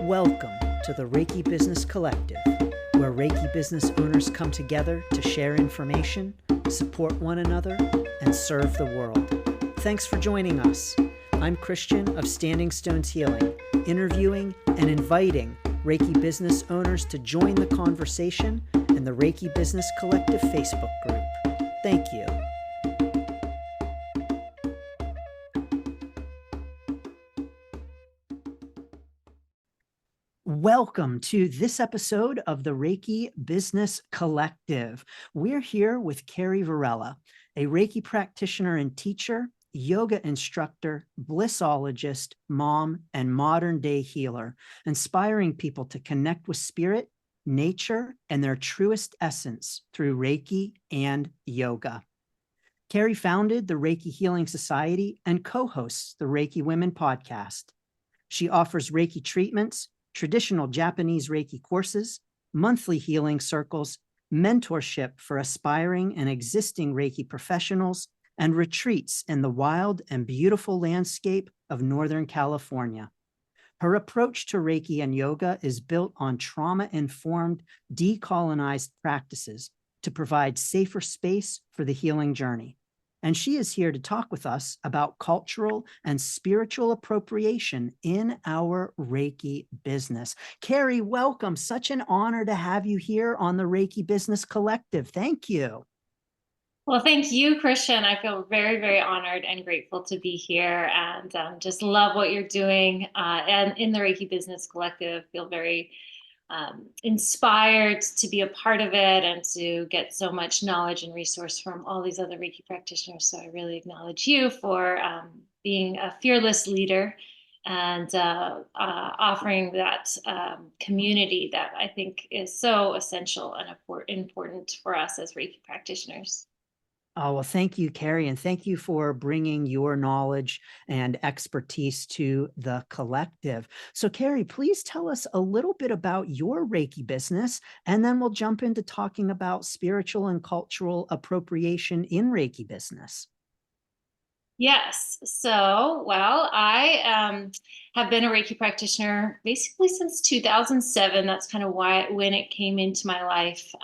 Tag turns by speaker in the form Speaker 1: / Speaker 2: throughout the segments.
Speaker 1: Welcome to the Reiki Business Collective, where Reiki business owners come together to share information, support one another, and serve the world. Thanks for joining us. I'm Christian of Standing Stones Healing, interviewing and inviting Reiki business owners to join the conversation in the Reiki Business Collective Facebook group. Thank you. Welcome to this episode of the Reiki Business Collective. We're here with Carrie Varela, a Reiki practitioner and teacher, yoga instructor, blissologist, mom, and modern-day healer, inspiring people to connect with spirit, nature, and their truest essence through Reiki and yoga. Carrie founded the Reiki Healing Society and co-hosts the Reiki Women Podcast. She offers Reiki treatments, traditional Japanese Reiki courses, monthly healing circles, mentorship for aspiring and existing Reiki professionals, and retreats in the wild and beautiful landscape of Northern California. Her approach to Reiki and yoga is built on trauma-informed, decolonized practices to provide safer space for the healing journey. And she is here to talk with us about cultural and spiritual appropriation in our Reiki business. Carrie, welcome. Such an honor to have you here on the Reiki Business Collective. Thank you.
Speaker 2: Well, thank you, Christian. I feel very, very honored and grateful to be here and just love what you're doing. And in the Reiki Business Collective, feel very inspired to be a part of it and to get so much knowledge and resource from all these other Reiki practitioners. So I really acknowledge you for being a fearless leader and offering that community that I think is so essential and important for us as Reiki practitioners.
Speaker 1: Oh, well, thank you, Carrie, and thank you for bringing your knowledge and expertise to the collective. So, Carrie, please tell us a little bit about your Reiki business, and then we'll jump into talking about spiritual and cultural appropriation in Reiki business.
Speaker 2: Yes. So, well, I have been a Reiki practitioner basically since 2007. That's kind of when it came into my life.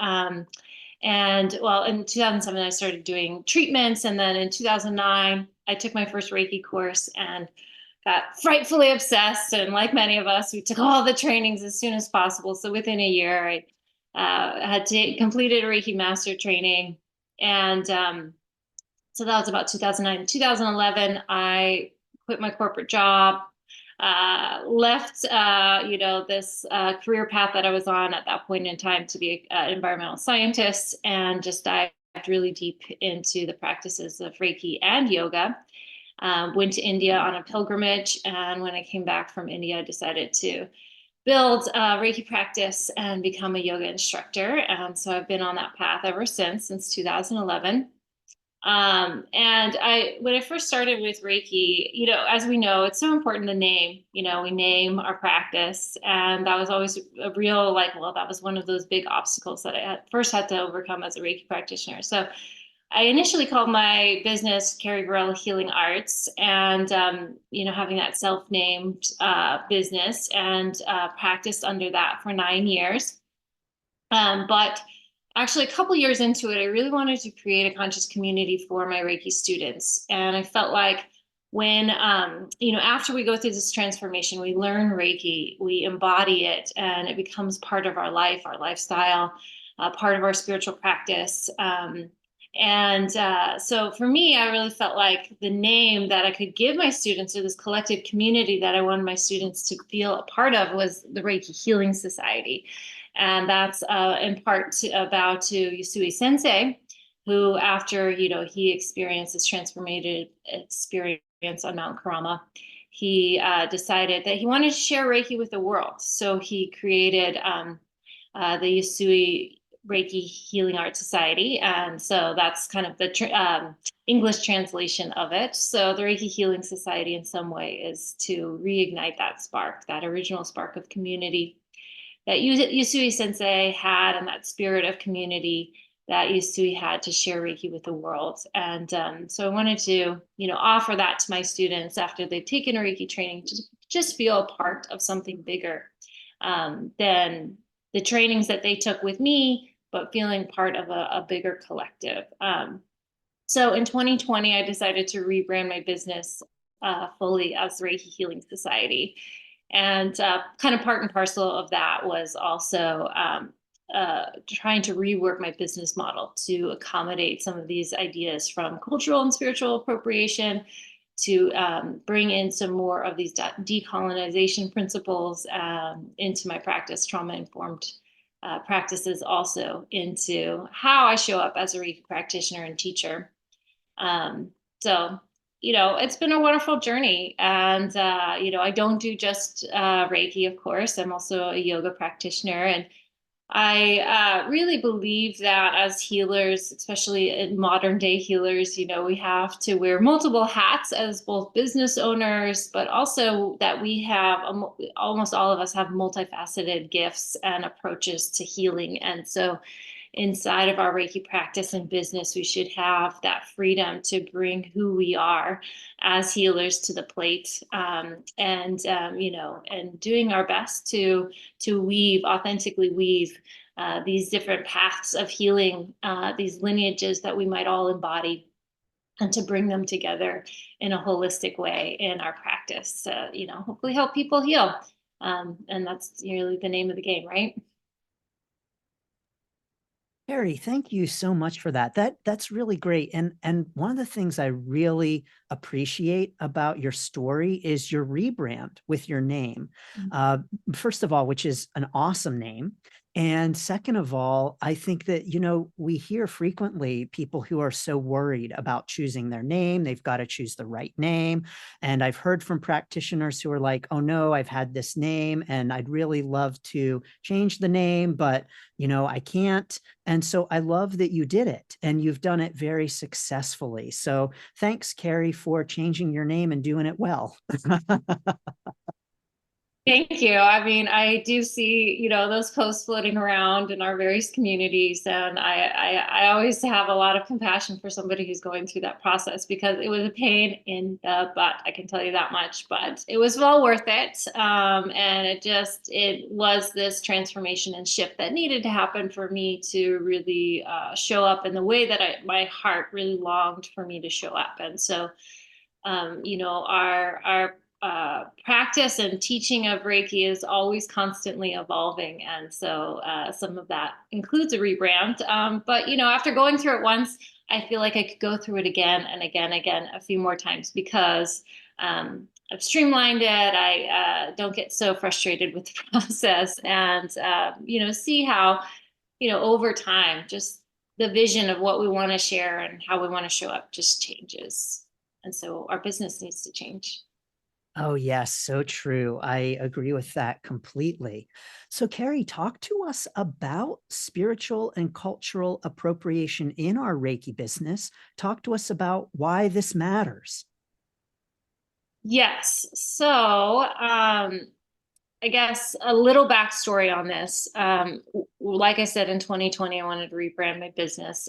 Speaker 2: And well, in 2007, I started doing treatments. And then in 2009, I took my first Reiki course and got frightfully obsessed. And like many of us, we took all the trainings as soon as possible. So within a year, I had completed a Reiki master training. And so that was about 2009. 2011, I quit my corporate job, left, this career path that I was on at that point in time to be an environmental scientist, and just dived really deep into the practices of Reiki and yoga. Went to India on a pilgrimage, and when I came back from India, I decided to build a Reiki practice and become a yoga instructor. And so I've been on that path ever since 2011. And when I first started with Reiki, as we know, it's so important to name, we name our practice. And that was always a real, that was one of those big obstacles that I first had to overcome as a Reiki practitioner. So I initially called my business Carrie Varela Healing Arts, and, having that self-named business, and practiced under that for 9 years. But actually, a couple years into it, I really wanted to create a conscious community for my Reiki students. And I felt like when, after we go through this transformation, we learn Reiki, we embody it, and it becomes part of our life, our lifestyle, part of our spiritual practice. So for me, I really felt like the name that I could give my students, or this collective community that I wanted my students to feel a part of, was the Reiki Healing Society. And that's in part a vow to Usui Sensei, who, after he experienced this transformative experience on Mount Karama, he decided that he wanted to share Reiki with the world. So he created the Usui Reiki Healing Art Society, and so that's kind of the English translation of it. So the Reiki Healing Society, in some way, is to reignite that spark, that original spark of community that Usui Sensei had, and that spirit of community that Usui had to share Reiki with the world. And so I wanted to, offer that to my students after they've taken a Reiki training, to just feel a part of something bigger. than the trainings that they took with me, but feeling part of a bigger collective. So in 2020, I decided to rebrand my business fully as Reiki Healing Society. And kind of part and parcel of that was also trying to rework my business model to accommodate some of these ideas from cultural and spiritual appropriation, to bring in some more of these decolonization principles into my practice, trauma-informed practices also into how I show up as a Reiki practitioner and teacher. So, it's been a wonderful journey. And, I don't do just Reiki, of course. I'm also a yoga practitioner. And I really believe that as healers, especially in modern day healers, we have to wear multiple hats as both business owners, but also that we have almost all of us have multifaceted gifts and approaches to healing. And so inside of our Reiki practice and business, we should have that freedom to bring who we are as healers to the plate, and doing our best to authentically weave these different paths of healing, these lineages that we might all embody, and to bring them together in a holistic way in our practice to, hopefully help people heal. And that's really the name of the game, right?
Speaker 1: Carrie, thank you so much for that. That's really great. And one of the things I really appreciate about your story is your rebrand with your name. Uh, First of all, which is an awesome name. And second of all, I think that, we hear frequently people who are so worried about choosing their name. They've got to choose the right name. And I've heard from practitioners who are like, oh no, I've had this name and I'd really love to change the name, but I can't. And so I love that you did it and you've done it very successfully. So thanks, Carrie, for changing your name and doing it well.
Speaker 2: Thank you. I mean, I do see, those posts floating around in our various communities, and I always have a lot of compassion for somebody who's going through that process because it was a pain in the butt. I can tell you that much, but it was well worth it. And it was this transformation and shift that needed to happen for me to really show up in the way that my heart really longed for me to show up. And so, our practice and teaching of Reiki is always constantly evolving. And so some of that includes a rebrand. But, after going through it once, I feel like I could go through it again and again, a few more times because I've streamlined it. I don't get so frustrated with the process and, see how, over time, just the vision of what we want to share and how we want to show up just changes. And so our business needs to change.
Speaker 1: Oh, yes, so true. I agree with that completely. So, Carrie, talk to us about spiritual and cultural appropriation in our Reiki business. Talk to us about why this matters.
Speaker 2: Yes. So, I guess a little backstory on this. Like I said, in 2020, I wanted to rebrand my business,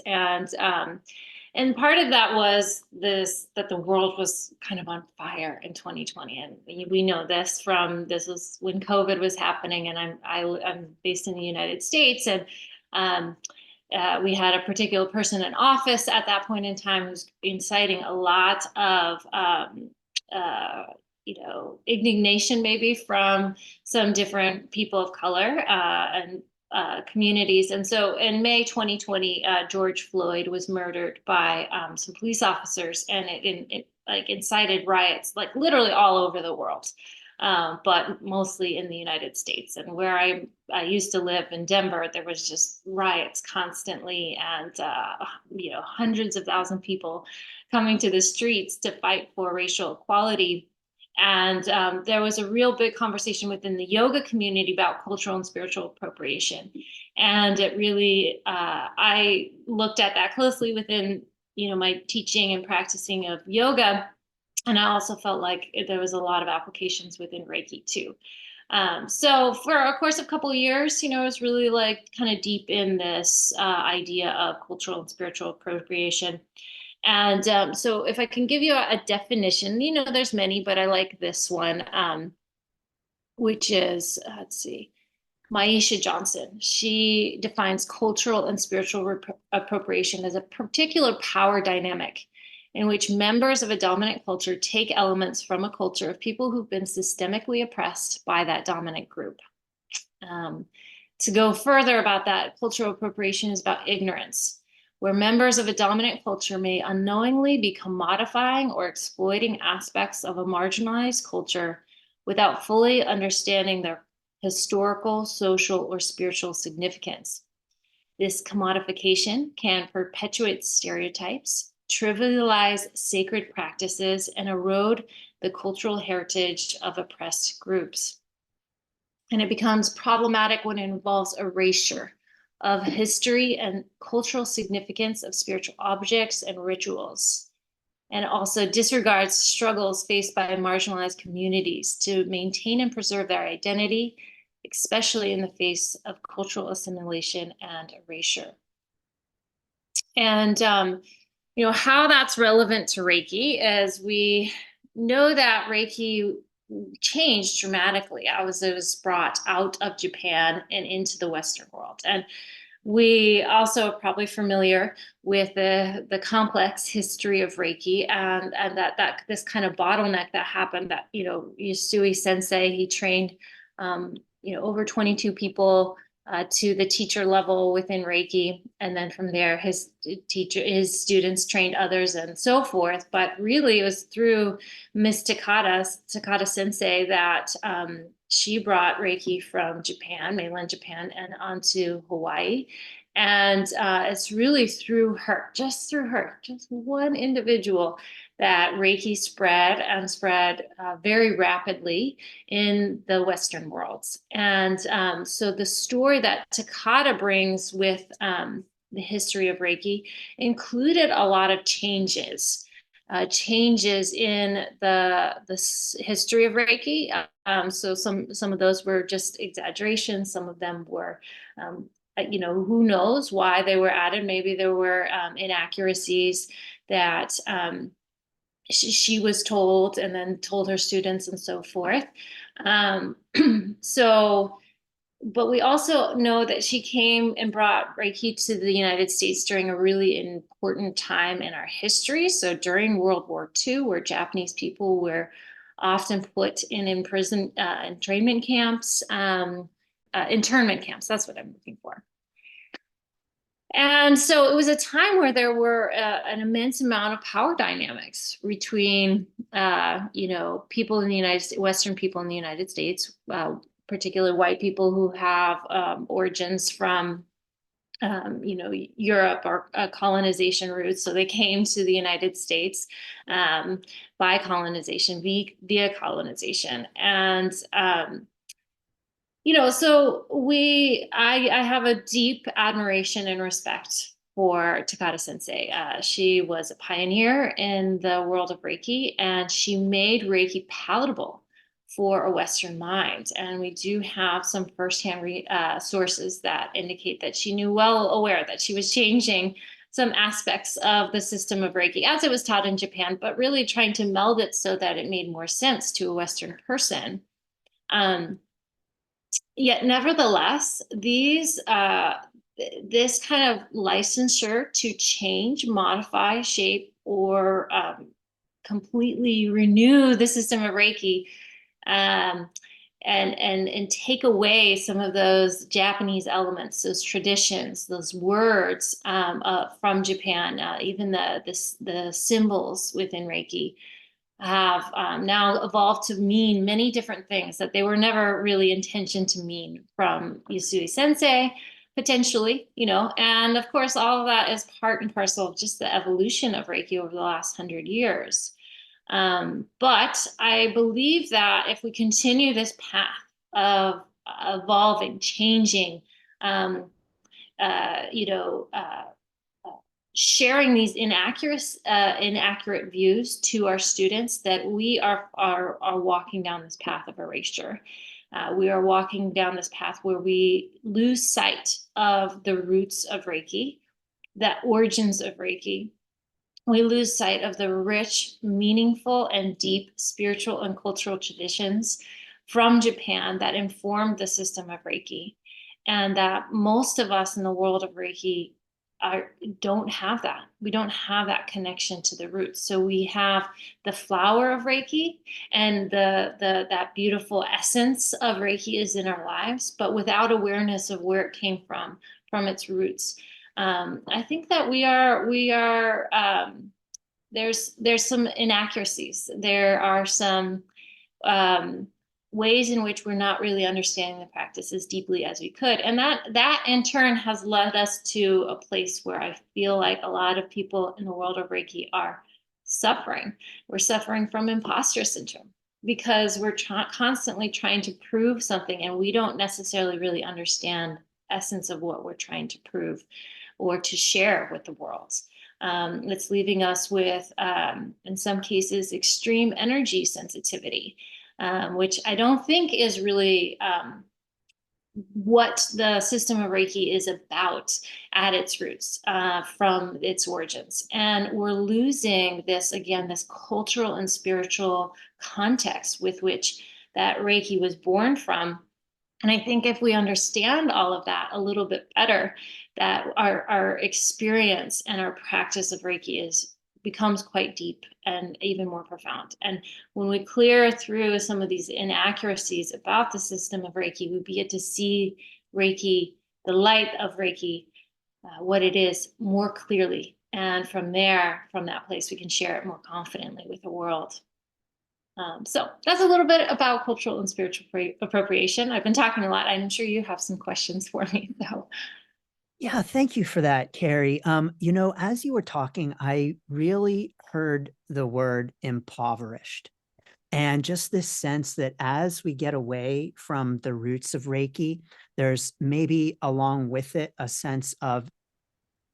Speaker 2: and part of that was that the world was kind of on fire in 2020, and we know this was when COVID was happening, and I'm based in the United States, and um, we had a particular person in office at that point in time who's inciting a lot of uh, indignation maybe from some different people of color and communities. And so in May 2020, George Floyd was murdered by some police officers, and it like incited riots, like literally all over the world, but mostly in the United States. And where I used to live in Denver, there was just riots constantly, and hundreds of thousands of people coming to the streets to fight for racial equality. And there was a real big conversation within the yoga community about cultural and spiritual appropriation. And it really, I looked at that closely within, my teaching and practicing of yoga. And I also felt like there was a lot of applications within Reiki too. So for a course of a couple of years, I was really like kind of deep in this idea of cultural and spiritual appropriation. And so if I can give you a definition, there's many, but I like this one, which is, let's see, Maisha Johnson. She defines cultural and spiritual appropriation as a particular power dynamic in which members of a dominant culture take elements from a culture of people who've been systemically oppressed by that dominant group. To go further about that, cultural appropriation is about ignorance, where members of a dominant culture may unknowingly be commodifying or exploiting aspects of a marginalized culture without fully understanding their historical, social, or spiritual significance. This commodification can perpetuate stereotypes, trivialize sacred practices, and erode the cultural heritage of oppressed groups. And it becomes problematic when it involves erasure of history and cultural significance of spiritual objects and rituals, and also disregards struggles faced by marginalized communities to maintain and preserve their identity, especially in the face of cultural assimilation and erasure. And how that's relevant to Reiki is we know that Reiki changed dramatically as it was brought out of Japan and into the Western world. And we also are probably familiar with the complex history of Reiki and that this kind of bottleneck that happened that, Usui Sensei, he trained, over 22 people to the teacher level within Reiki. And then from there, his students trained others and so forth. But really it was through Miss Takata Sensei, that she brought Reiki from Japan, mainland Japan, and onto Hawaii. And it's really through her, just one individual, that Reiki spread very rapidly in the Western worlds. And so the story that Takata brings with the history of Reiki included a lot of changes in the history of Reiki. So some of those were just exaggerations. Some of them were, who knows why they were added. Maybe there were inaccuracies that she was told and then told her students and so forth. But we also know that she came and brought Reiki to the United States during a really important time in our history. So during World War II, where Japanese people were often put in internment camps, that's what I'm looking for. And so it was a time where there were an immense amount of power dynamics between, people in the United States, Western people in the United States, particularly white people who have origins from, Europe or colonization roots. So they came to the United States by colonization, via colonization. And so I have a deep admiration and respect for Takata Sensei. She was a pioneer in the world of Reiki, and she made Reiki palatable for a Western mind. And we do have some firsthand sources that indicate that she knew, well aware that she was changing some aspects of the system of Reiki as it was taught in Japan, but really trying to meld it so that it made more sense to a Western person. Yet nevertheless, this kind of licensure to change, modify, shape, or completely renew the system of Reiki, and take away some of those Japanese elements, those traditions, those words from Japan, even the symbols within Reiki have now evolved to mean many different things that they were never really intentioned to mean from Usui Sensei, potentially, and of course, all of that is part and parcel of just the evolution of Reiki over the last 100 years. But I believe that if we continue this path of evolving, changing, sharing these inaccurate views to our students, that we are walking down this path of erasure. We are walking down this path where we lose sight of the roots of Reiki, the origins of Reiki. We lose sight of the rich, meaningful, and deep spiritual and cultural traditions from Japan that informed the system of Reiki. and that most of us in the world of Reiki don't have that. We don't have that connection to the roots. So we have the flower of Reiki, and that beautiful essence of Reiki is in our lives, but without awareness of where it came from its roots. I think that there's some inaccuracies. There are some ways in which we're not really understanding the practice as deeply as we could. And that in turn has led us to a place where I feel like a lot of people in the world of Reiki are suffering. We're suffering from imposter syndrome because we're constantly trying to prove something, and we don't necessarily really understand the essence of what we're trying to prove or to share with the world. It's leaving us with, in some cases, extreme energy sensitivity, which I don't think is really what the system of Reiki is about at its roots, from its origins. And we're losing this cultural and spiritual context with which that Reiki was born from. And I think if we understand all of that a little bit better, that our experience and our practice of Reiki becomes quite deep and even more profound. And when we clear through some of these inaccuracies about the system of Reiki, we begin to see Reiki, the light of Reiki, what it is, more clearly. And from that place, we can share it more confidently with the world. So that's a little bit about cultural and spiritual appropriation. I've been talking a lot. I'm sure you have some questions for me, though.
Speaker 1: Yeah, thank you for that, Carrie. As you were talking, I really heard the word impoverished. And just this sense that as we get away from the roots of Reiki, there's maybe along with it a sense of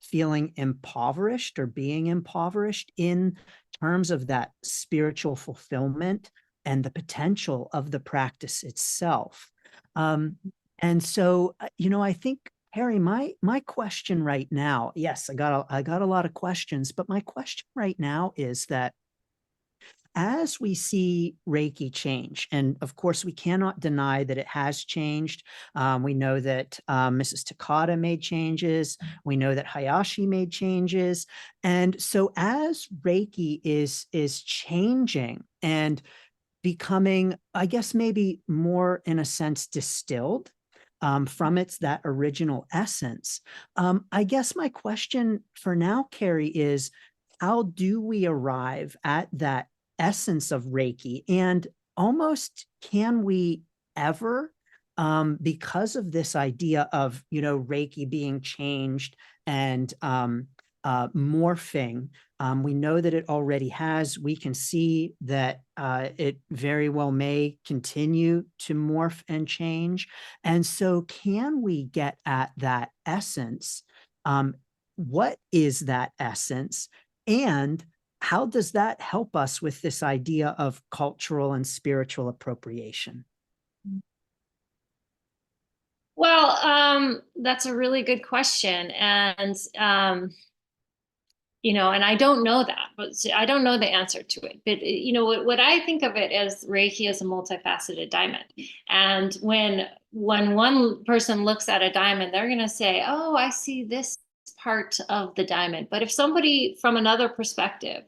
Speaker 1: feeling impoverished or being impoverished in terms of that spiritual fulfillment and the potential of the practice itself. And so, I think, Harry, my question right now, yes, I got a lot of questions, but my question right now is that as we see Reiki change, and of course, we cannot deny that it has changed. We know that Mrs. Takata made changes. We know that Hayashi made changes. And so as Reiki is changing and becoming, I guess, maybe more in a sense distilled from that original essence. I guess my question for now, Carrie, is how do we arrive at that essence of Reiki? And almost can we ever, because of this idea of, Reiki being changed and morphing, we know that it already has. We can see that it very well may continue to morph and change. And so can we get at that essence? What is that essence? And how does that help us with this idea of cultural and spiritual appropriation?
Speaker 2: Well, that's a really good question. And, and I don't know that, but I don't know the answer to it. But, what I think of it as Reiki is a multifaceted diamond. And when one person looks at a diamond, they're going to say, oh, I see this part of the diamond. But if somebody from another perspective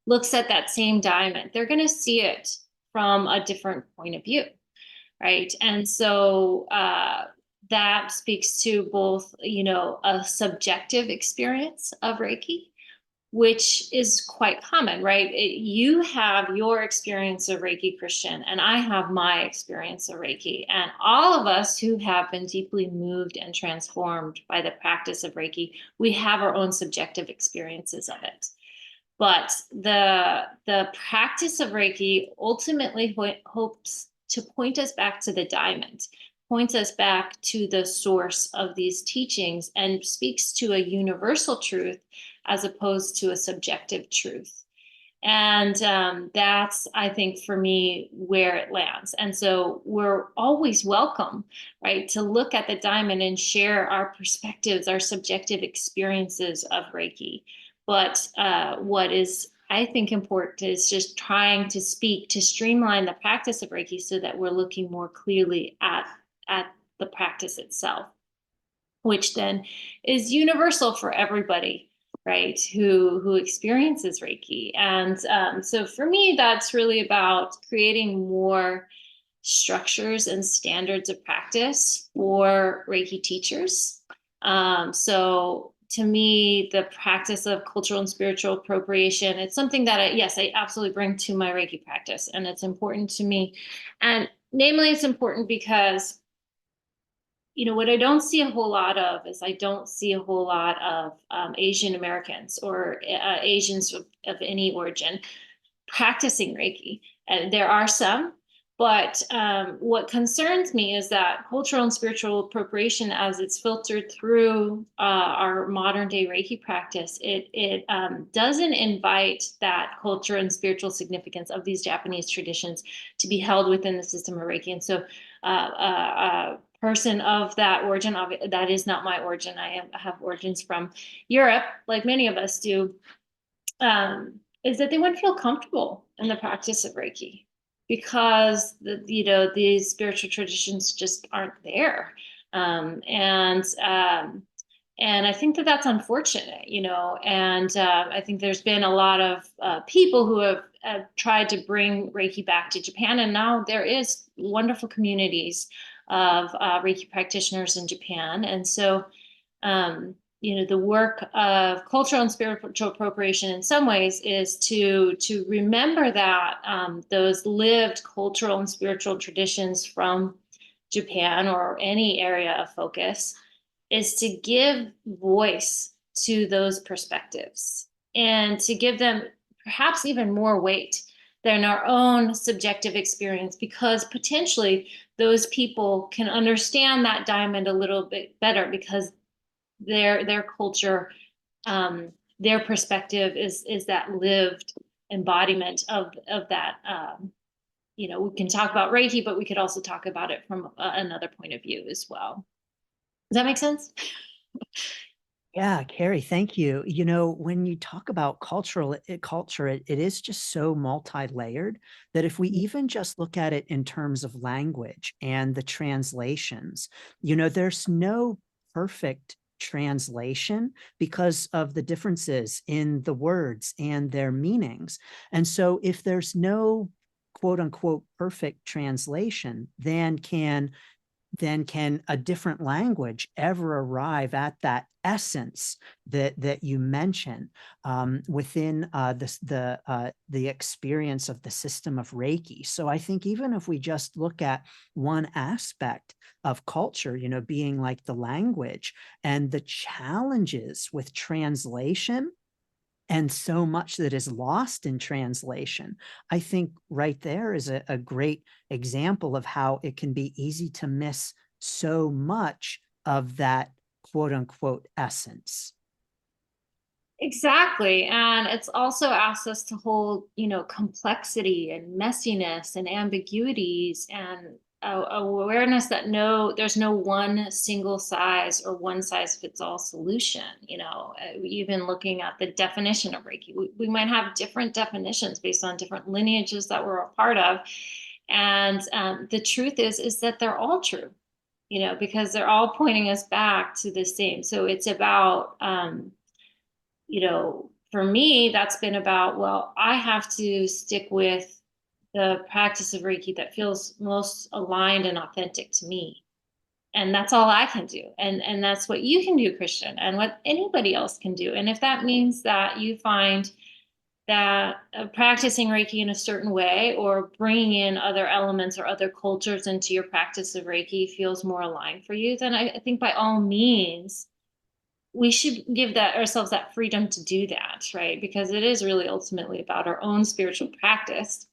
Speaker 2: looks at that same diamond, they're going to see it from a different point of view, right? And so that speaks to both, a subjective experience of Reiki, which is quite common, right? You have your experience of Reiki, Christian, and I have my experience of Reiki. And all of us who have been deeply moved and transformed by the practice of Reiki, we have our own subjective experiences of it. But the practice of Reiki ultimately hopes to point us back to the diamond, points us back to the source of these teachings, and speaks to a universal truth as opposed to a subjective truth. And that's, I think, for me, where it lands. And so we're always welcome, right, to look at the diamond and share our perspectives, our subjective experiences of Reiki. But what is, I think, important is just trying to streamline the practice of Reiki so that we're looking more clearly at the practice itself. which then is universal for everybody, right, who experiences Reiki. And so for me, that's really about creating more structures and standards of practice for Reiki teachers. So to me, the practice of cultural and spiritual appropriation, it's something that I absolutely bring to my Reiki practice, and it's important to me. And namely, it's important because, what I don't see a whole lot of is I don't see a whole lot of Asian Americans or Asians of any origin practicing Reiki. And there are some, but what concerns me is that cultural and spiritual appropriation, as it's filtered through our modern day Reiki practice, it doesn't invite that culture and spiritual significance of these Japanese traditions to be held within the system of Reiki. And so a person of that origin, that is not my origin. I have origins from Europe, like many of us do, is that they wouldn't feel comfortable in the practice of Reiki because these spiritual traditions just aren't there. And I think that that's unfortunate, and I think there's been a lot of people who have tried to bring Reiki back to Japan, and now there is wonderful communities of Reiki practitioners in Japan. And so, the work of cultural and spiritual appropriation in some ways is to remember that those lived cultural and spiritual traditions from Japan or any area of focus is to give voice to those perspectives and to give them perhaps even more weight than our own subjective experience, because potentially those people can understand that diamond a little bit better because their culture, their perspective is that lived embodiment of that. We can talk about Reiki, but we could also talk about it from another point of view as well. Does that make sense?
Speaker 1: Yeah, Carrie, thank you. When you talk about culture, it is just so multi-layered that if we even just look at it in terms of language and the translations, there's no perfect translation because of the differences in the words and their meanings. And so if there's no quote unquote perfect translation, then can a different language ever arrive at that essence that you mention within the experience of the system of Reiki? So I think even if we just look at one aspect of culture, being like the language and the challenges with translation, and so much that is lost in translation, I think right there is a great example of how it can be easy to miss so much of that quote unquote essence.
Speaker 2: Exactly. And it's also asked us to hold, complexity and messiness and ambiguities and awareness that there's no one single size or one size fits all solution. Even looking at the definition of Reiki, we might have different definitions based on different lineages that we're a part of. And the truth is that they're all true, because they're all pointing us back to the same. So it's about, for me, that's been about, well, I have to stick with the practice of Reiki that feels most aligned and authentic to me. And that's all I can do. And that's what you can do, Christian, and what anybody else can do. And if that means that you find that practicing Reiki in a certain way or bringing in other elements or other cultures into your practice of Reiki feels more aligned for you, then I think by all means, we should give ourselves that freedom to do that, right? Because it is really ultimately about our own spiritual practice.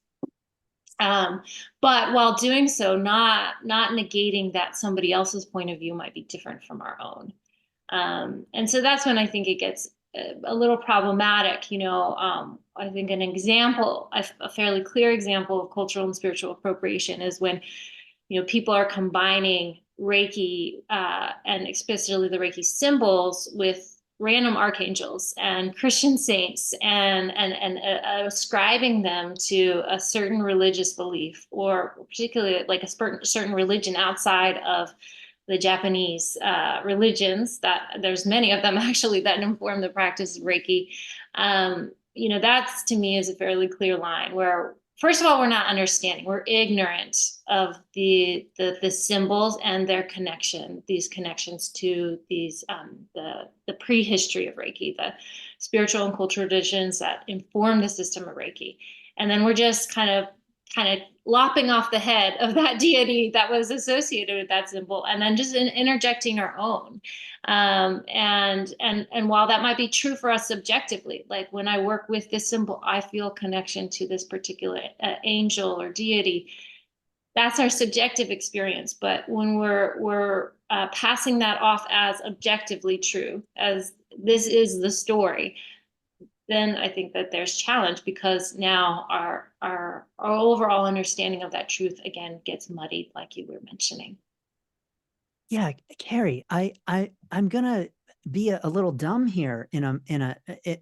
Speaker 2: But while doing so, not negating that somebody else's point of view might be different from our own. And so that's when I think it gets a little problematic. I think an example, a fairly clear example of cultural and spiritual appropriation is when, people are combining Reiki and especially the Reiki symbols with random archangels and Christian saints and ascribing them to a certain religious belief, or particularly like a certain religion outside of the Japanese religions, that there's many of them actually that inform the practice of Reiki. That's to me is a fairly clear line where, first of all, we're not understanding, we're ignorant of the symbols and their these connections to the prehistory of Reiki, the spiritual and cultural traditions that inform the system of Reiki. And then we're just kind of lopping off the head of that deity that was associated with that symbol, and then just interjecting our own. And while that might be true for us subjectively, like when I work with this symbol, I feel a connection to this particular angel or deity. That's our subjective experience. But when we're passing that off as objectively true, as this is the story, then I think that there's challenge, because now our overall understanding of that truth again gets muddied, like you were mentioning.
Speaker 1: Yeah, Carrie, I'm gonna be a little dumb here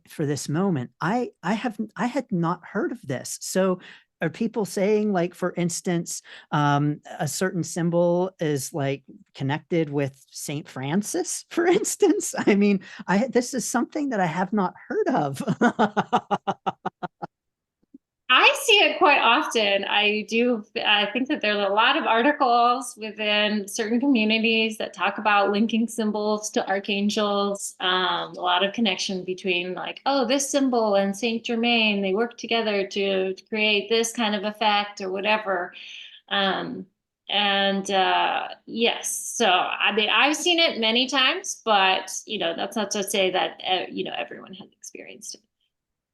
Speaker 1: for this moment. I had not heard of this. So are people saying, like, for instance, a certain symbol is like connected with Saint Francis, for instance? I mean, this is something that I have not heard of.
Speaker 2: I see it quite often. I think that there's a lot of articles within certain communities that talk about linking symbols to archangels. A lot of connection between, like, oh, this symbol and Saint Germain, they work together to create this kind of effect or whatever. Yes, so I mean, I've seen it many times, but that's not to say that everyone has experienced it.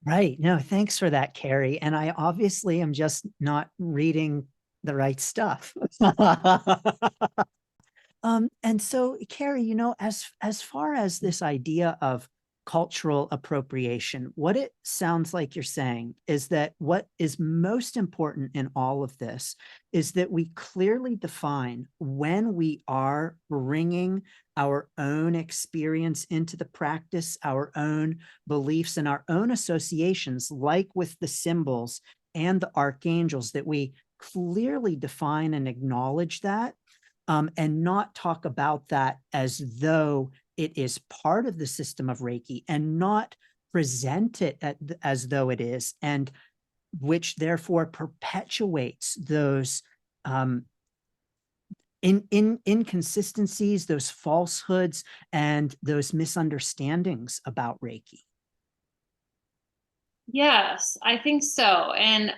Speaker 1: Right. No, thanks for that, Carrie. And I obviously am just not reading the right stuff. And so, Carrie, as far as this idea of cultural appropriation, what it sounds like you're saying is that what is most important in all of this is that we clearly define when we are bringing our own experience into the practice, our own beliefs and our own associations, like with the symbols and the archangels, that we clearly define and acknowledge that. And not talk about that as though it is part of the system of Reiki, and not present it as though it is, and which therefore perpetuates those inconsistencies, those falsehoods, and those misunderstandings about Reiki.
Speaker 2: Yes, I think so. And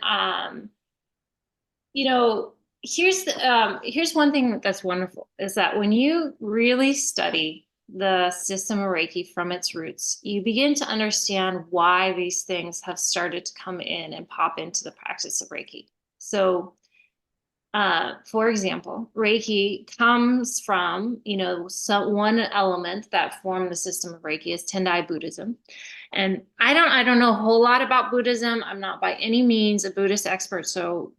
Speaker 2: here's one thing that's wonderful, is that when you really study the system of Reiki from its roots, you begin to understand why these things have started to come in and pop into the practice of Reiki. So, for example, Reiki comes from, one element that formed the system of Reiki is Tendai Buddhism. And I don't know a whole lot about Buddhism. I'm not by any means a Buddhist expert, so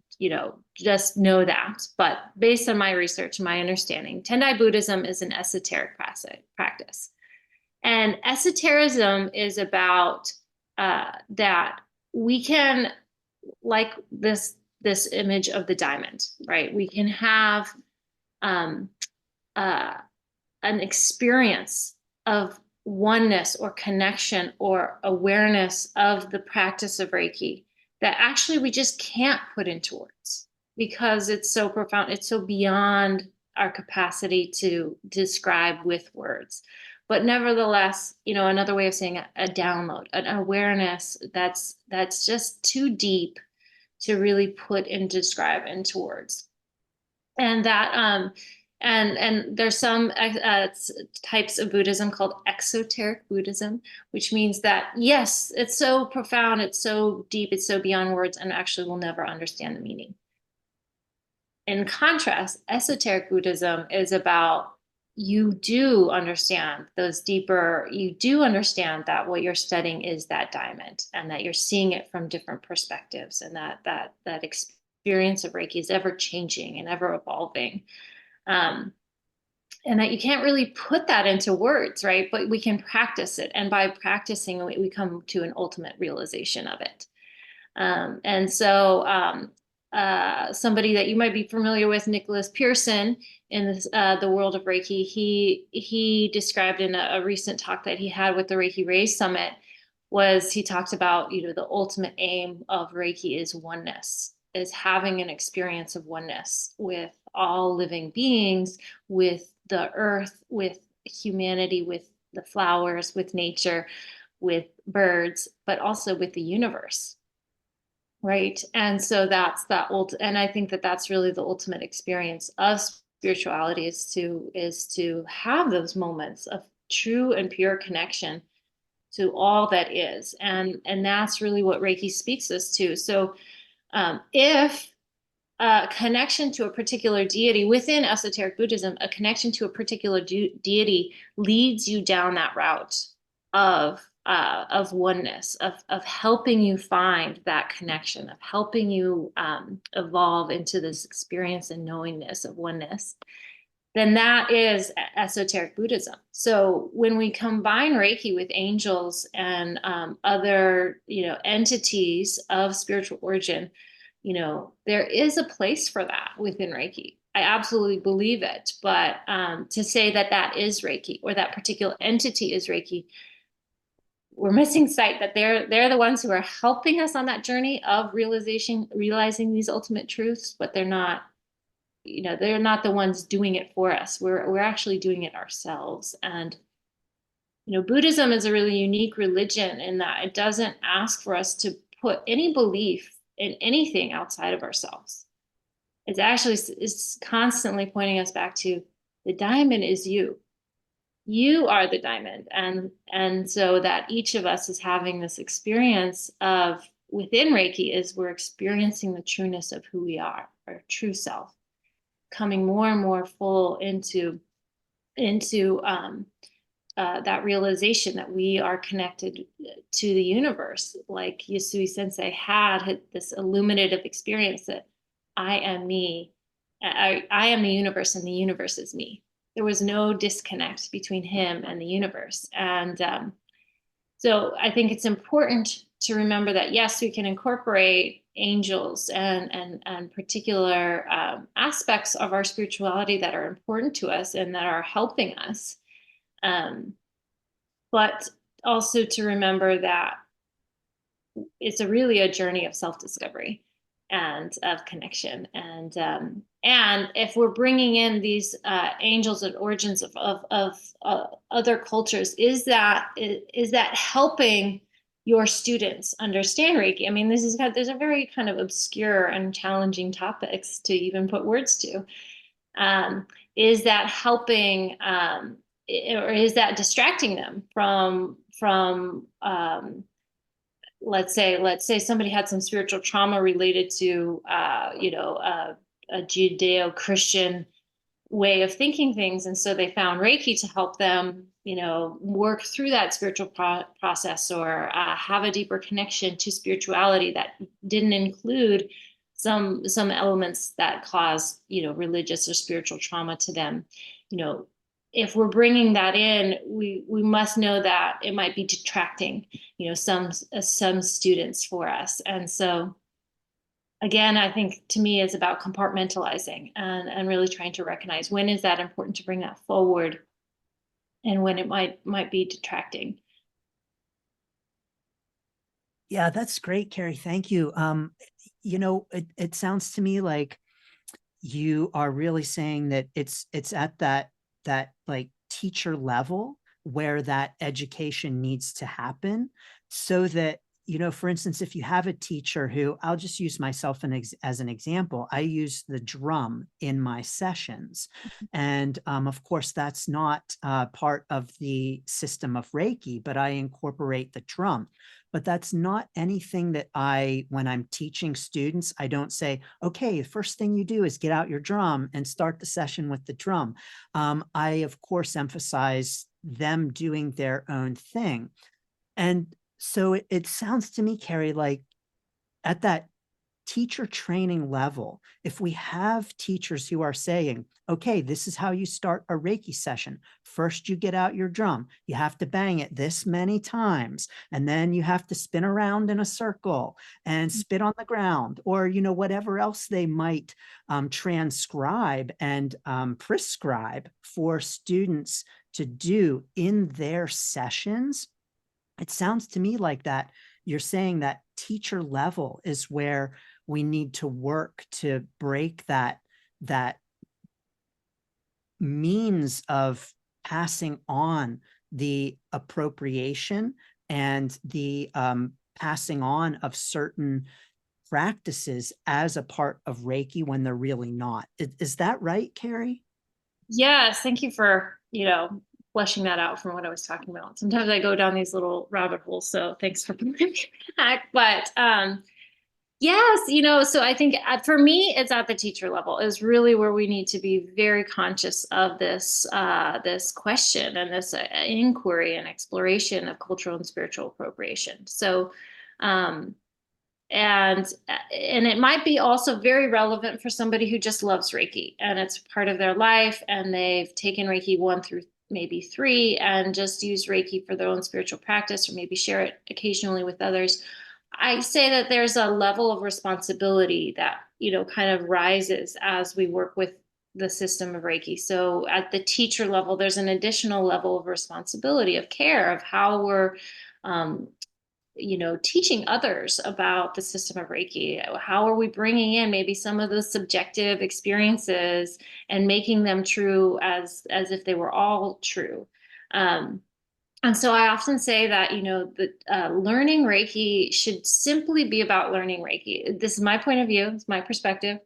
Speaker 2: just know that. But based on my research and my understanding, Tendai Buddhism is an esoteric practice. And esotericism is about that we can, like this image of the diamond, right? We can have an experience of oneness or connection or awareness of the practice of Reiki that actually we just can't put into words, because it's so profound. It's so beyond our capacity to describe with words. But nevertheless, another way of saying a download, an awareness that's just too deep to really put and describe into words. And that and there's some types of Buddhism called exoteric Buddhism, which means that, yes, it's so profound, it's so deep, it's so beyond words, and actually we'll never understand the meaning. In contrast, esoteric Buddhism is about, you do understand those deeper, you do understand that what you're studying is that diamond, and that you're seeing it from different perspectives, and that experience of Reiki is ever changing and ever evolving. And that you can't really put that into words, right? But we can practice it. And by practicing, we come to an ultimate realization of it. And so somebody that you might be familiar with, Nicholas Pearson, in the world of Reiki. He described in a recent talk that he had with the Reiki Raise Summit, was he talked about, the ultimate aim of Reiki is oneness, is having an experience of oneness with all living beings, with the earth, with humanity, with the flowers, with nature, with birds, but also with the universe. Right. And so that's that and I think that that's really the ultimate experience of spirituality, is to have those moments of true and pure connection to all that is. And that's really what Reiki speaks us to. So if a connection to a particular deity within esoteric Buddhism, a connection to a particular deity leads you down that route of oneness, of helping you find that connection, of helping you evolve into this experience and knowingness of oneness, then that is esoteric Buddhism. So when we combine Reiki with angels and other, entities of spiritual origin, there is a place for that within Reiki. I absolutely believe it. But to say that that is Reiki, or that particular entity is Reiki, we're missing sight that they're the ones who are helping us on that journey of realizing these ultimate truths, but they're not the ones doing it for us. We're actually doing it ourselves. And Buddhism is a really unique religion in that it doesn't ask for us to put any belief in anything outside of ourselves. It's constantly pointing us back to the diamond is you. You are the diamond. And so that each of us is having this experience of, within Reiki, is we're experiencing the trueness of who we are, our true self, coming more and more full into that realization that we are connected to the universe. Like Yasui Sensei had this illuminative experience that I am me. I am the universe, and the universe is me. There was no disconnect between him and the universe. And so I think it's important to remember that, yes, we can incorporate angels and particular aspects of our spirituality that are important to us and that are helping us. But also to remember that it's really a journey of self-discovery and of connection. And if we're bringing in these angels and origins of other cultures, is that helping your students understand Reiki? I mean, there's a very kind of obscure and challenging topics to even put words to. Is that helping, or is that distracting them from let's say somebody had some spiritual trauma related to a Judeo-Christian way of thinking things, and so they found Reiki to help them work through that spiritual process, or have a deeper connection to spirituality that didn't include some elements that cause religious or spiritual trauma to them. If we're bringing that in, we must know that it might be detracting some students for us. And so again, I think to me it's about compartmentalizing and really trying to recognize when is that important to bring that forward, and when it might be detracting.
Speaker 1: Yeah, that's great, Carrie. Thank you. It sounds to me like you are really saying that it's at that like teacher level where that education needs to happen, so that, for instance, if you have a teacher who, I'll just use myself as an example, I use the drum in my sessions. And of course, that's not part of the system of Reiki, but I incorporate the drum. But that's not anything that when I'm teaching students, I don't say, okay, the first thing you do is get out your drum and start the session with the drum. I, of course, emphasize them doing their own thing. And so it sounds to me, Carrie, like at that teacher training level, if we have teachers who are saying, okay, this is how you start a Reiki session. First, you get out your drum. You have to bang it this many times, and then you have to spin around in a circle and spit on the ground, or, whatever else they might transcribe and prescribe for students to do in their sessions. It sounds to me like that you're saying that teacher level is where we need to work to break that means of passing on the appropriation and the passing on of certain practices as a part of Reiki when they're really not. Is that right, Carrie?
Speaker 2: Yes, thank you for, fleshing that out from what I was talking about. Sometimes I go down these little rabbit holes, so thanks for putting me back. But yes, so I think for me, it's at the teacher level is really where we need to be very conscious of this this question and this inquiry and exploration of cultural and spiritual appropriation. So and it might be also very relevant for somebody who just loves Reiki and it's part of their life and they've taken Reiki 1 through maybe 3 and just use Reiki for their own spiritual practice or maybe share it occasionally with others. I say that there's a level of responsibility that, kind of rises as we work with the system of Reiki. So at the teacher level, there's an additional level of responsibility of care of how we're teaching others about the system of Reiki. How are we bringing in maybe some of those subjective experiences and making them true as if they were all true? And so I often say that, learning Reiki should simply be about learning Reiki. This is my point of view, it's my perspective.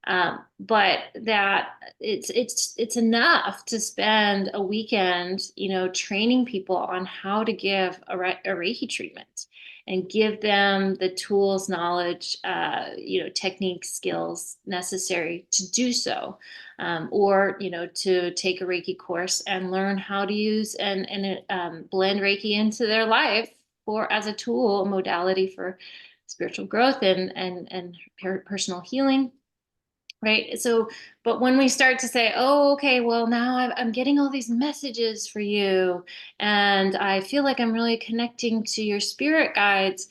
Speaker 2: But that it's enough to spend a weekend, training people on how to give a Reiki treatment and give them the tools, knowledge, techniques, skills necessary to do so. Or, to take a Reiki course and learn how to use and blend Reiki into their life as a tool, a modality for spiritual growth and personal healing. Right. So, but when we start to say, oh, okay, well, now I'm getting all these messages for you, and I feel like I'm really connecting to your spirit guides.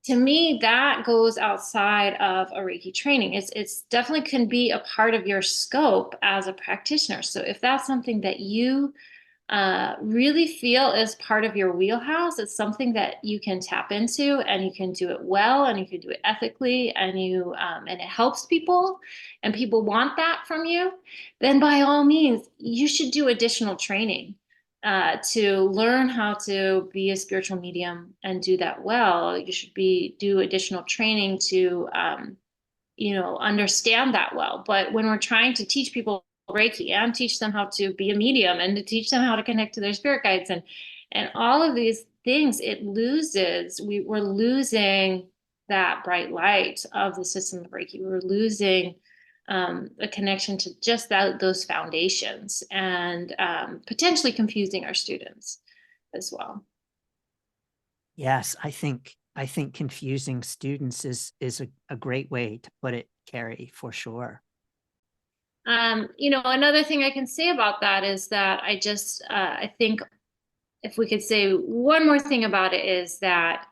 Speaker 2: To me, that goes outside of a Reiki training. It's definitely can be a part of your scope as a practitioner. So if that's something that you really feel is part of your wheelhouse, it's something that you can tap into and you can do it well and you can do it ethically and and it helps people and people want that from you, then by all means you should do additional training to learn how to be a spiritual medium and do that well. You should do additional training to understand that well. But when we're trying to teach people Reiki and teach them how to be a medium and to teach them how to connect to their spirit guides and all of these things, we're losing that bright light of the system of Reiki. We're losing a connection to just those foundations and potentially confusing our students as well.
Speaker 1: Yes, I think confusing students is a great way to put it, Carrie, for sure.
Speaker 2: Another thing I can say about that is that I think if we could say one more thing about it is that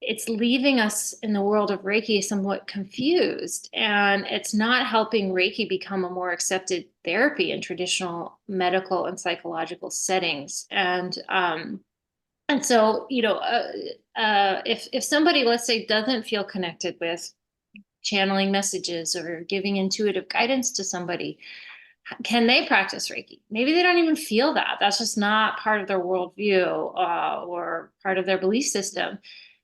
Speaker 2: it's leaving us in the world of Reiki somewhat confused, and it's not helping Reiki become a more accepted therapy in traditional medical and psychological settings. And so, if somebody, let's say, doesn't feel connected with channeling messages or giving intuitive guidance to somebody, can they practice Reiki? Maybe they don't even feel that. That's just not part of their worldview or part of their belief system.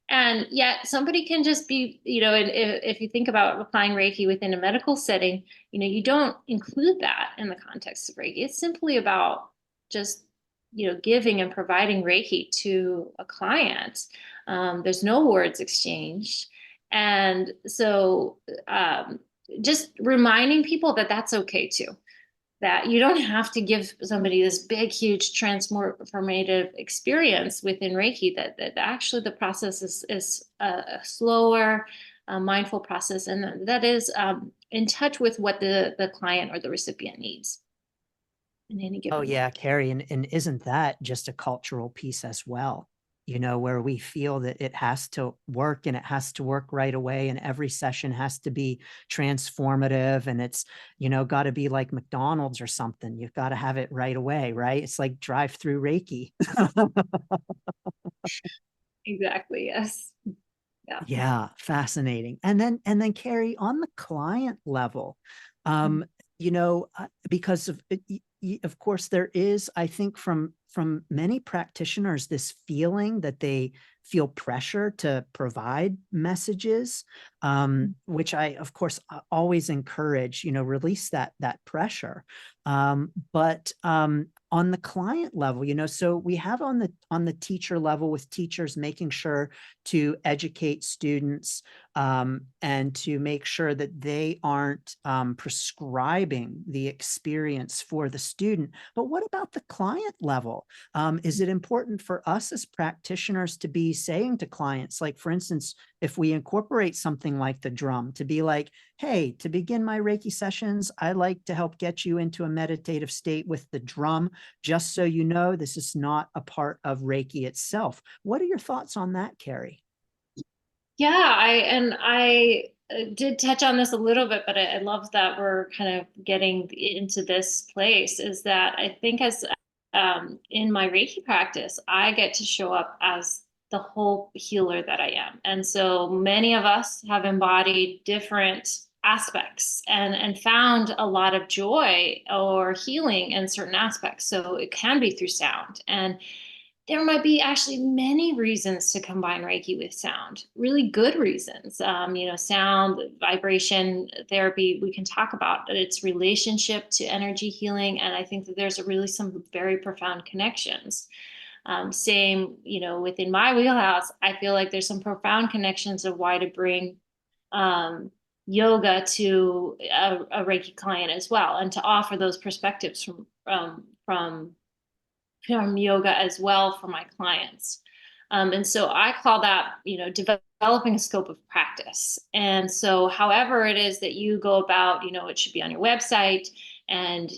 Speaker 2: And yet somebody can just be, if you think about applying Reiki within a medical setting, you don't include that in the context of Reiki. It's simply about just, giving and providing Reiki to a client. There's no words exchanged. And so just reminding people that that's okay too. That you don't have to give somebody this big, huge transformative experience within Reiki, that actually the process is slower, mindful process, and that is in touch with what the client or the recipient needs in any given
Speaker 1: Oh
Speaker 2: moment.
Speaker 1: yeah, Carrie, and isn't that just a cultural piece as well? You know, where we feel that it has to work and it has to work right away, and every session has to be transformative, and it's, you know, got to be like McDonald's or something. You've got to have it right away, right? It's like drive-through Reiki.
Speaker 2: Exactly. Yes. Yeah.
Speaker 1: Yeah, fascinating. And then Carrie, on the client level,
Speaker 2: Mhm.
Speaker 1: um, you know, because of of course there is, I think from many practitioners, this feeling that they feel pressure to provide messages, which I, of course, always encourage, you know, release that pressure. But on the client level, you know, so we have on the teacher level with teachers making sure to educate students, and to make sure that they aren't prescribing the experience for the student. But what about the client level? Is it important for us as practitioners to be saying to clients, like, for instance, if we incorporate something like the drum, to be like, hey, to begin my Reiki sessions, I like to help get you into a meditative state with the drum, just so you know, this is not a part of Reiki itself. What are your thoughts on that, Carrie?
Speaker 2: Yeah, I did touch on this a little bit, but I love that we're kind of getting into this place. Is that I think as in my Reiki practice, I get to show up as the whole healer that I am, and so many of us have embodied different aspects and found a lot of joy or healing in certain aspects. So it can be through sound, and there might be actually many reasons to combine Reiki with sound, really good reasons. Sound, vibration therapy, we can talk about its relationship to energy healing. And I think that there's really some very profound connections. Same, within my wheelhouse, I feel like there's some profound connections of why to bring um, yoga to a Reiki client as well, and to offer those perspectives from yoga as well for my clients. And so I call that, developing a scope of practice. And so, however it is that you go about, it should be on your website, and,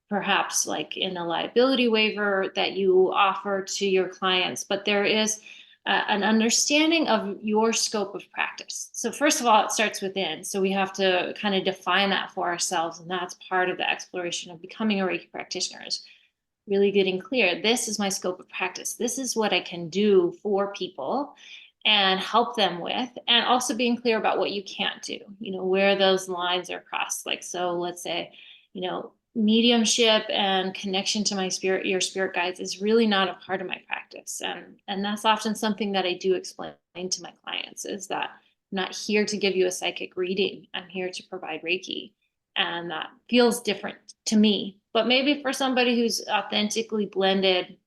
Speaker 2: perhaps like in a liability waiver that you offer to your clients. But there is an understanding of your scope of practice. So, first of all, it starts within. So, we have to kind of define that for ourselves. And that's part of the exploration of becoming a Reiki practitioner, is really getting clear. This is my scope of practice. This is what I can do for people and help them with, and also being clear about what you can't do, where those lines are crossed. Like, so let's say, mediumship and connection to my spirit, your spirit guides, is really not a part of my practice. And that's often something that I do explain to my clients, is that I'm not here to give you a psychic reading. I'm here to provide Reiki. And that feels different to me. But maybe for somebody who's authentically blended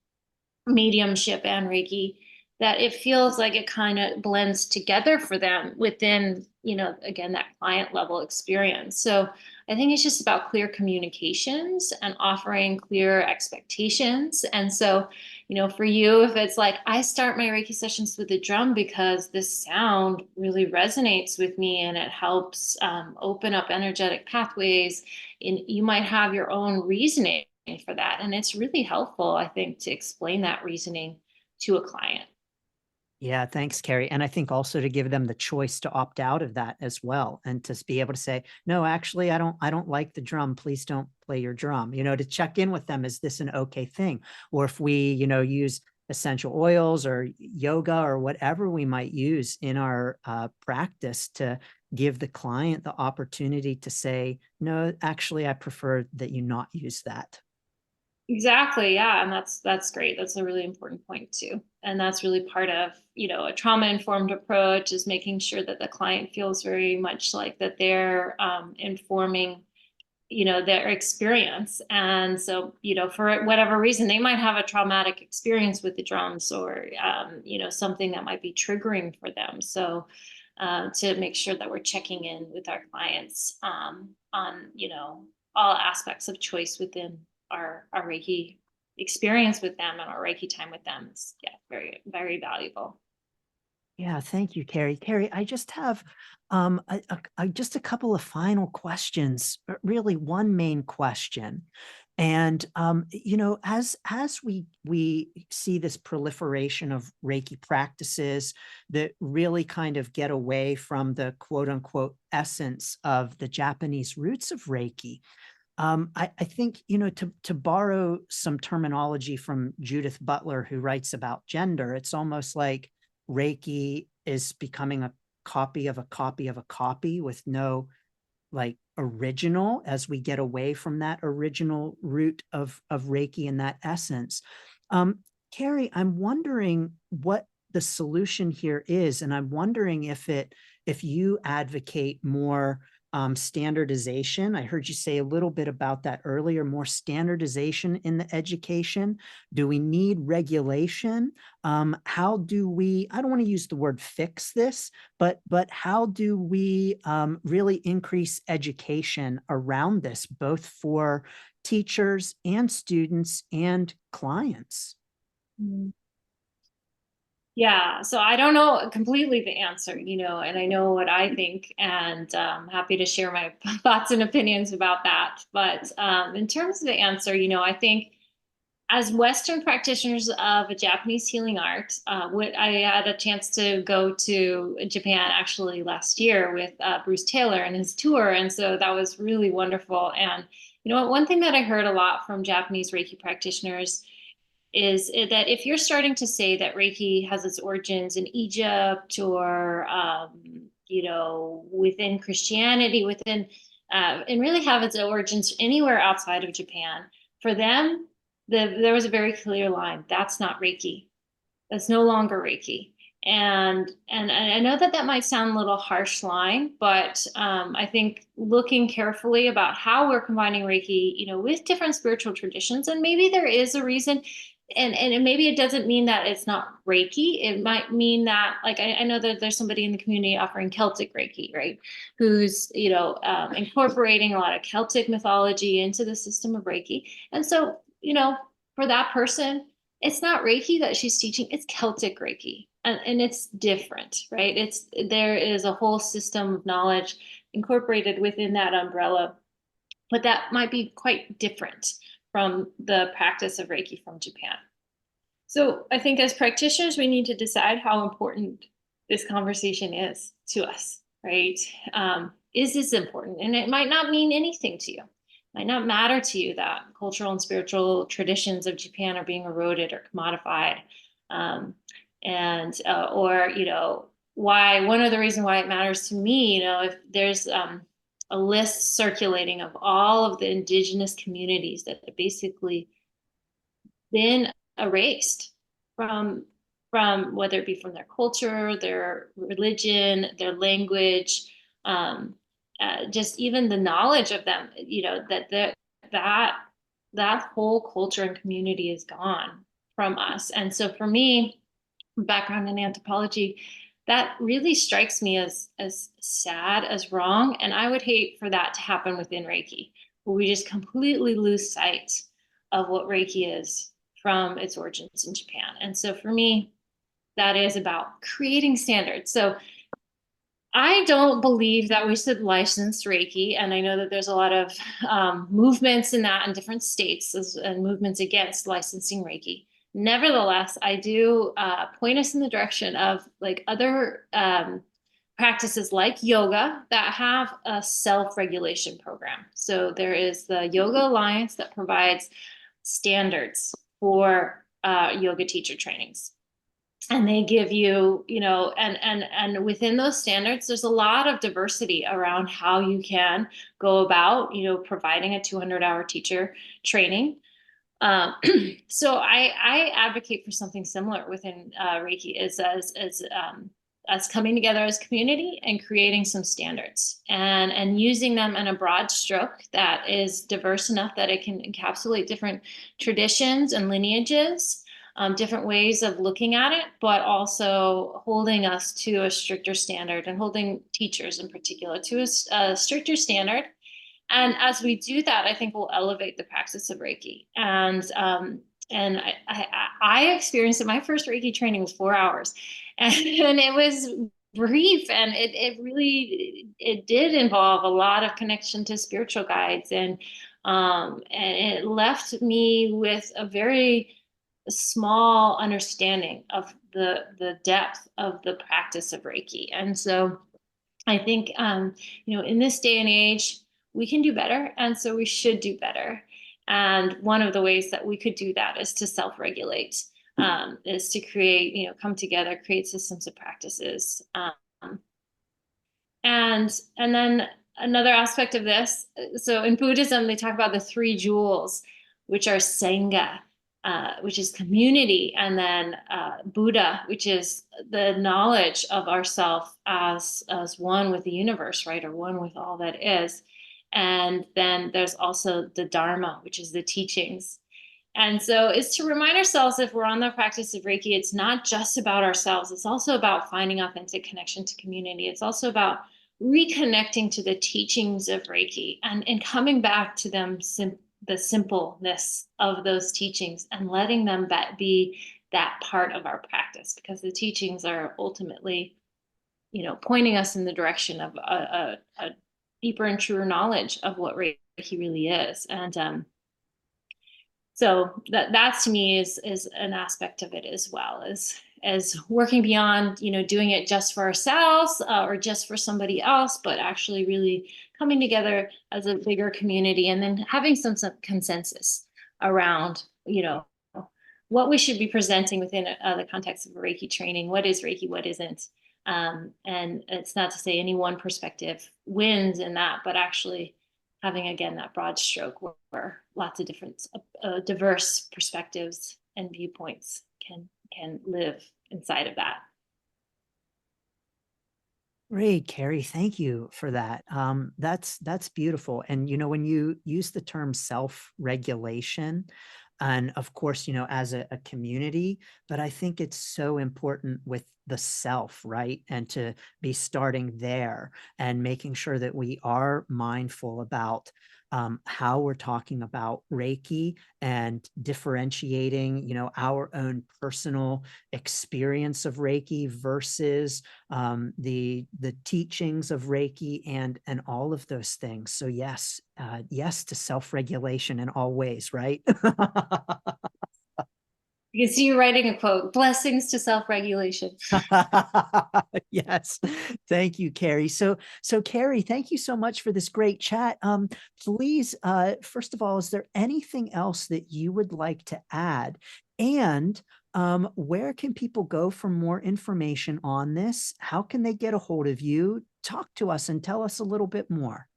Speaker 2: mediumship and Reiki, that it feels like it kind of blends together for them within, again, that client level experience. So I think it's just about clear communications and offering clear expectations. And so, for you, if it's like, I start my Reiki sessions with the drum because this sound really resonates with me and it helps open up energetic pathways, and you might have your own reasoning for that. And it's really helpful, I think, to explain that reasoning to a client.
Speaker 1: Yeah, thanks, Carrie. And I think also to give them the choice to opt out of that as well, and to be able to say, no, actually, I don't like the drum. Please don't play your drum. You know, to check in with them, is this an okay thing? Or if we, use essential oils or yoga or whatever we might use in our practice, to give the client the opportunity to say, no, actually, I prefer that you not use that.
Speaker 2: Exactly. Yeah. And that's great. That's a really important point too. And that's really part of, a trauma-informed approach, is making sure that the client feels very much like that they're informing, their experience. And so, for whatever reason, they might have a traumatic experience with the drums, or, something that might be triggering for them. So to make sure that we're checking in with our clients on, all aspects of choice within our Reiki experience with them, and our Reiki time with them is, yeah, very, very valuable.
Speaker 1: Yeah, thank you, Carrie. Carrie, I just have just a couple of final questions, really one main question. And as we see this proliferation of Reiki practices that really kind of get away from the quote unquote essence of the Japanese roots of Reiki, I think, to borrow some terminology from Judith Butler, who writes about gender, it's almost like Reiki is becoming a copy of a copy of a copy with no like original, as we get away from that original root of Reiki and that essence. Um, Carrie, I'm wondering what the solution here is, and I'm wondering if you advocate more standardization. I heard you say a little bit about that earlier, more standardization in the education. Do we need regulation? How do we, I don't want to use the word fix this, but how do we really increase education around this, both for teachers and students and clients?
Speaker 2: Mm. Yeah, so I don't know completely the answer, and I know what I think, and happy to share my thoughts and opinions about that. But in terms of the answer, I think as Western practitioners of a Japanese healing art, I had a chance to go to Japan actually last year with Bruce Taylor and his tour. And so that was really wonderful. And, one thing that I heard a lot from Japanese Reiki practitioners is that if you're starting to say that Reiki has its origins in Egypt or, within Christianity, and really have its origins anywhere outside of Japan, for them, there was a very clear line. That's not Reiki. That's no longer Reiki. And I know that might sound a little harsh line, but I think looking carefully about how we're combining Reiki, with different spiritual traditions, and maybe there is a reason, and maybe it doesn't mean that it's not Reiki. It might mean that, like, I know that there's somebody in the community offering Celtic Reiki, right? Who's, incorporating a lot of Celtic mythology into the system of Reiki. And so, for that person, it's not Reiki that she's teaching, it's Celtic Reiki. And it's different, right? There is a whole system of knowledge incorporated within that umbrella, but that might be quite different from the practice of Reiki from Japan. So I think as practitioners, we need to decide how important this conversation is to us, right? Is this important? And it might not mean anything to you. It might not matter to you that cultural and spiritual traditions of Japan are being eroded or commodified. Or why, one of the reasons why it matters to me, if there's a list circulating of all of the indigenous communities that have basically been erased from whether it be from their culture, their religion, their language, just even the knowledge of them, that whole culture and community is gone from us. And so for me, background in anthropology, that really strikes me as sad, as wrong. And I would hate for that to happen within Reiki, where we just completely lose sight of what Reiki is from its origins in Japan. And so for me, that is about creating standards. So I don't believe that we should license Reiki. And I know that there's a lot of movements in that in different states and movements against licensing Reiki. Nevertheless, I do point us in the direction of like other practices like yoga that have a self-regulation program. So there is the Yoga Alliance that provides standards for yoga teacher trainings. And they give you, and within those standards, there's a lot of diversity around how you can go about, providing a 200-hour teacher training. So I advocate for something similar within Reiki, as us coming together as community and creating some standards and using them in a broad stroke that is diverse enough that it can encapsulate different traditions and lineages, different ways of looking at it, but also holding us to a stricter standard and holding teachers in particular to a stricter standard. And as we do that, I think we'll elevate the practice of Reiki. And I experienced it. My first Reiki training was 4 hours. and it was brief, and it really, it did involve a lot of connection to spiritual guides, and it left me with a very small understanding of the depth of the practice of Reiki. And so I think, in this day and age, we can do better. And so we should do better. And one of the ways that we could do that is to self-regulate, is to create, come together, create systems of practices. And then another aspect of this, so in Buddhism, they talk about the three jewels, which are Sangha, which is community, and then Buddha, which is the knowledge of ourself as one with the universe, right, or one with all that is. And then there's also the Dharma, which is the teachings. And so it's to remind ourselves, if we're on the practice of Reiki, it's not just about ourselves. It's also about finding authentic connection to community. It's also about reconnecting to the teachings of Reiki and coming back to them, the simpleness of those teachings, and letting them be that part of our practice, because the teachings are ultimately, pointing us in the direction of a deeper and truer knowledge of what Reiki really is. And so that to me is an aspect of it as well, as working beyond, doing it just for ourselves, or just for somebody else, but actually really coming together as a bigger community, and then having some consensus around, what we should be presenting within the context of a Reiki training. What is Reiki? What isn't? And it's not to say any one perspective wins in that, but actually having, again, that broad stroke where lots of different diverse perspectives and viewpoints can live inside of that.
Speaker 1: Great, Carrie. Thank you for that. That's beautiful. And when you use the term self-regulation, and of course, as a community, but I think it's so important with the self, right? And to be starting there and making sure that we are mindful about how we're talking about Reiki, and differentiating, our own personal experience of Reiki versus the teachings of Reiki, and all of those things. So yes, yes to self-regulation in all ways, right?
Speaker 2: You can see you writing a quote: blessings to self-regulation.
Speaker 1: Yes. Thank you, Carrie. So Carrie, thank you so much for this great chat. Please, first of all, is there anything else that you would like to add? And where can people go for more information on this? How can they get a hold of you? Talk to us and tell us a little bit more.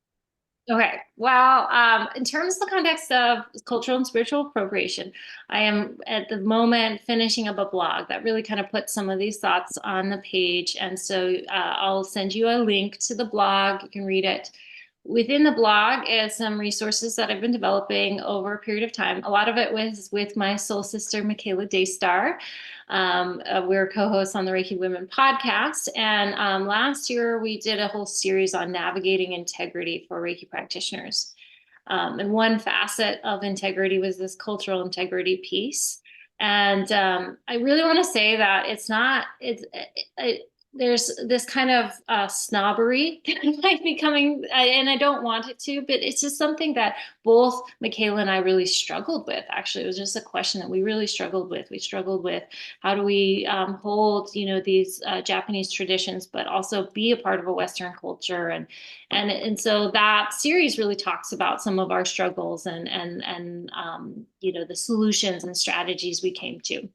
Speaker 2: Okay. Well, in terms of the context of cultural and spiritual appropriation, I am at the moment finishing up a blog that really kind of puts some of these thoughts on the page. And so I'll send you a link to the blog. You can read it. Within the blog is some resources that I've been developing over a period of time. A lot of it was with my soul sister, Michaela Daystar. We're co-hosts on the Reiki Women Podcast. And last year, we did a whole series on navigating integrity for Reiki practitioners. And one facet of integrity was this cultural integrity piece. And I really want to say that there's this kind of snobbery that might be coming, and I don't want it to, but it's just something that both Michaela and I really struggled with. Actually, it was just a question that we really struggled with. We struggled with, how do we hold, these Japanese traditions, but also be a part of a Western culture, and so that series really talks about some of our struggles and the solutions and strategies we came to.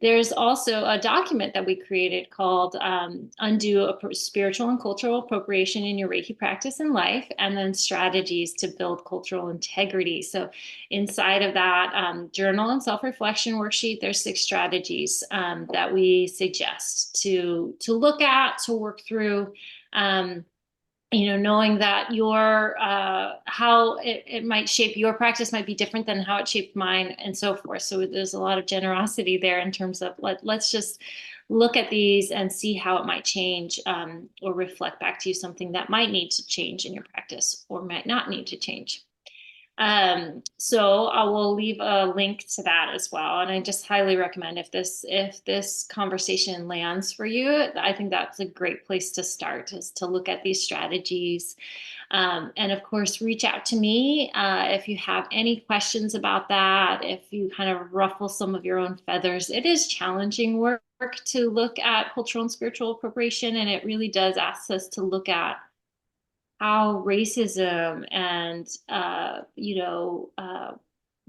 Speaker 2: There's also a document that we created called Undo Spiritual and Cultural Appropriation in Your Reiki Practice and Life, and then Strategies to Build Cultural Integrity. So inside of that journal and self-reflection worksheet, there's 6 strategies that we suggest to look at, to work through, knowing that how it might shape your practice might be different than how it shaped mine, and so forth. So there's a lot of generosity there in terms of let's just look at these and see how it might change, or reflect back to you something that might need to change in your practice or might not need to change. So I will leave a link to that as well. And I just highly recommend if this conversation lands for you, I think that's a great place to start, is to look at these strategies. And of course, reach out to me if you have any questions about that, if you kind of ruffle some of your own feathers. It is challenging work to look at cultural and spiritual appropriation, and it really does ask us to look at how racism and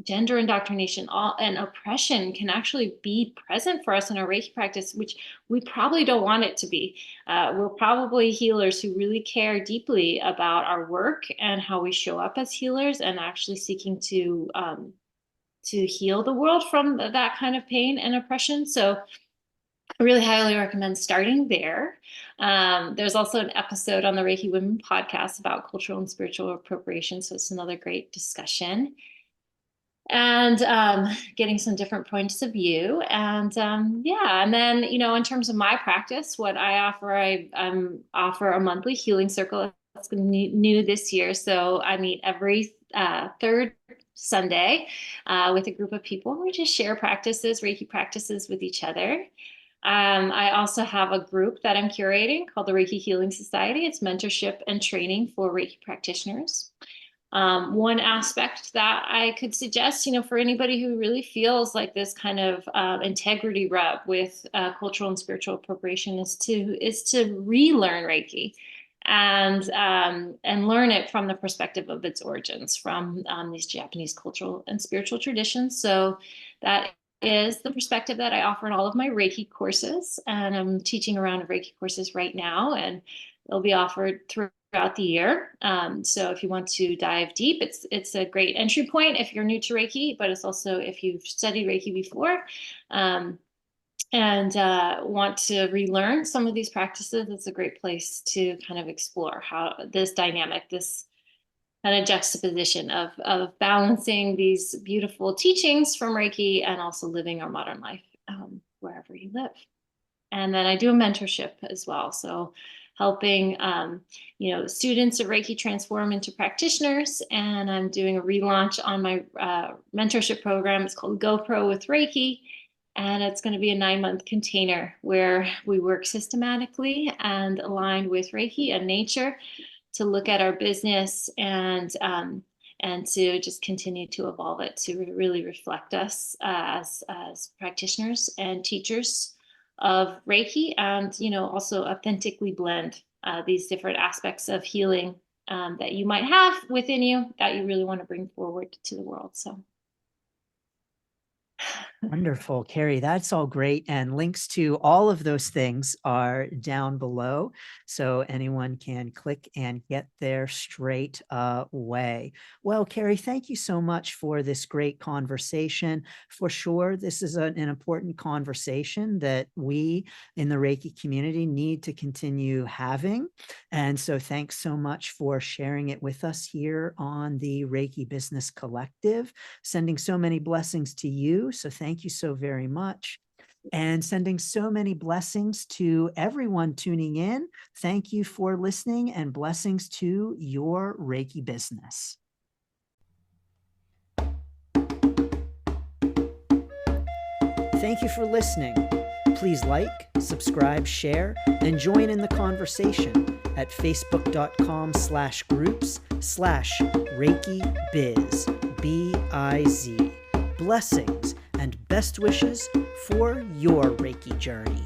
Speaker 2: gender indoctrination and oppression can actually be present for us in our Reiki practice, which we probably don't want it to be. We're probably healers who really care deeply about our work and how we show up as healers, and actually seeking to heal the world from that kind of pain and oppression. So I really highly recommend starting there. There's also an episode on the Reiki Women Podcast about cultural and spiritual appropriation. So it's another great discussion. And getting some different points of view. And and then, in terms of my practice, what I offer, I offer a monthly healing circle. That's new this year. So I meet every third Sunday with a group of people. We just share practices, Reiki practices with each other. I also have a group that I'm curating called the Reiki Healing Society. It's mentorship and training for Reiki practitioners. One aspect that I could suggest, for anybody who really feels like this kind of integrity rub with cultural and spiritual appropriation, is to relearn Reiki and learn it from the perspective of its origins, from these Japanese cultural and spiritual traditions. So that is the perspective that I offer in all of my Reiki courses. And I'm teaching a round of Reiki courses right now, and they'll be offered throughout the year. So if you want to dive deep, it's a great entry point if you're new to Reiki, but it's also if you've studied Reiki before and want to relearn some of these practices. It's a great place to kind of explore how this dynamic, this kind of juxtaposition of balancing these beautiful teachings from Reiki and also living our modern life wherever you live. And then I do a mentorship as well. So helping, students of Reiki transform into practitioners. And I'm doing a relaunch on my mentorship program. It's called GoPro with Reiki. And it's going to be a 9-month container where we work systematically and aligned with Reiki and nature to look at our business and to just continue to evolve it to really reflect us as practitioners and teachers of Reiki, and also authentically blend these different aspects of healing that you might have within you that you really want to bring forward to the world. So
Speaker 1: wonderful, Carrie. That's all great. And links to all of those things are down below, so anyone can click and get there straight away. Well, Carrie, thank you so much for this great conversation. For sure, this is an important conversation that we in the Reiki community need to continue having. And so thanks so much for sharing it with us here on the Reiki Business Collective. Sending so many blessings to you. So thank you so very much. And sending so many blessings to everyone tuning in. Thank you for listening, and blessings to your Reiki business. Thank you for listening. Please like, subscribe, share, and join in the conversation at facebook.com/groups/Reiki Biz, BIZ. Blessings and best wishes for your Reiki journey.